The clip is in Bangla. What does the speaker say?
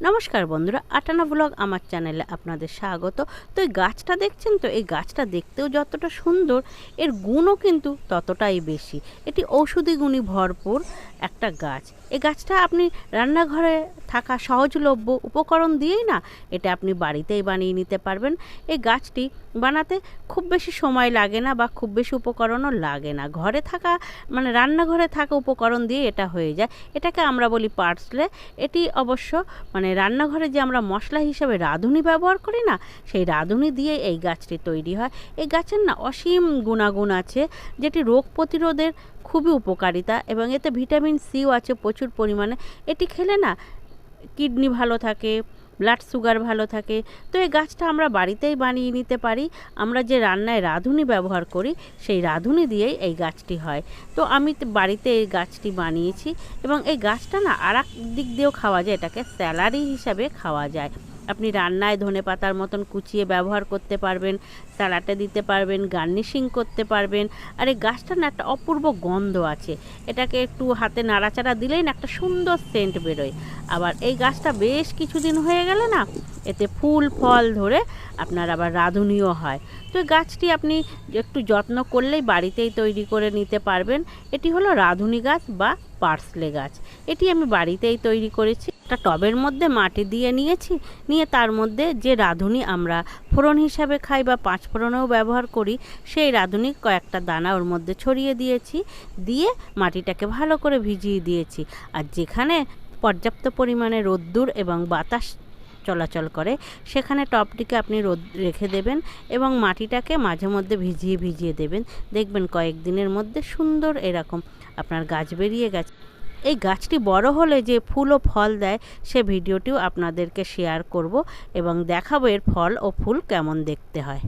নমস্কার বন্ধুরা, আটানা ব্লগ আমার চ্যানেলে আপনাদের স্বাগত। তো এই গাছটা দেখছেন তো, এই গাছটা দেখতেও যতটা সুন্দর, এর গুণও কিন্তু ততটাই বেশি। এটি ঔষধি গুণে ভরপুর একটা গাছ। এই গাছটা আপনি রান্নাঘরে থাকা সহজলভ্য উপকরণ দিয়েই না এটা আপনি বাড়িতেই বানিয়ে নিতে পারবেন। এই গাছটি বানাতে খুব বেশি সময় লাগে না বা খুব বেশি উপকরণও লাগে না। ঘরে থাকা রান্নাঘরে থাকা উপকরণ দিয়ে এটা হয়ে যায়। এটাকে আমরা বলি পার্সলে। এটি অবশ্য রান্নাঘরে যে আমরা মশলা হিসেবে রাঁধুনি ব্যবহার করি না, সেই রাঁধুনি দিয়ে এই গাছটি তৈরি হয়। এই গাছের না অসীম গুণাগুণ আছে, যেটি রোগ প্রতিরোধের খুবই উপকারিতা, এবং এতে ভিটামিন সিও আছে প্রচুর পরিমাণে। এটি খেলে না কিডনি ভালো থাকে, ব্লাড সুগার ভালো থাকে। তো এই গাছটা আমরা বাড়িতেই বানিয়ে নিতে পারি। আমরা যে রান্নায় রাঁধুনি ব্যবহার করি, সেই রাঁধুনি দিয়েই এই গাছটি হয়। তো আমি বাড়িতে এই গাছটি বানিয়েছি, এবং এই গাছটা না আর এক দিক দিয়েও খাওয়া যায়, এটাকে স্যালারি হিসাবে খাওয়া যায়। আপনি রান্নায় ধনেপাতার মতন কুচিয়ে ব্যবহার করতে পারবেন, স্যালাডে দিতে পারবেন, গার্নিশিং করতে পারবেন। আর এই গাছটা না একটা অপূর্ব গন্ধ আছে, এটাকে একটু হাতে নাড়াচাড়া দিলেই না একটা সুন্দর সেন্ট বেরোয়। আবার এই গাছটা বেশ কিছুদিন হয়ে গেলে না এতে ফুল ফল ধরে আপনার আবার রাঁধুনিও হয়। তো এই গাছটি আপনি একটু যত্ন করলেই বাড়িতেই তৈরি করে নিতে পারবেন। এটি হলো রাঁধুনি গাছ বা পার্সলে গাছ। এটি আমি বাড়িতেই তৈরি করেছি। একটা টবের মধ্যে মাটি দিয়ে নিয়েছি, নিয়ে তার মধ্যে যে রাঁধুনি আমরা ফোড়ন হিসাবে খাই বা পাঁচ ফোড়নেও ব্যবহার করি, সেই রাঁধুনি কয়েকটা দানা ওর মধ্যে ছড়িয়ে দিয়েছি, দিয়ে মাটিটাকে ভালো করে ভিজিয়ে দিয়েছি। আর যেখানে পর্যাপ্ত পরিমাণে রোদ্দুর এবং বাতাস চলাচল করে, সেখানে টবটিকে আপনি রোদ রেখে দেবেন এবং মাটিটাকে মাঝে মধ্যে ভিজিয়ে ভিজিয়ে দেবেন। দেখবেন কয়েকদিনের মধ্যে সুন্দর এরকম আপনার গাছ বেরিয়ে গেছে। এই গাছটি বড় হলে যে ফুল ও ফল দেয়, সে ভিডিওটিও আপনাদেরকে শেয়ার করব এবং দেখাবো এর ফল ও ফুল কেমন দেখতে হয়।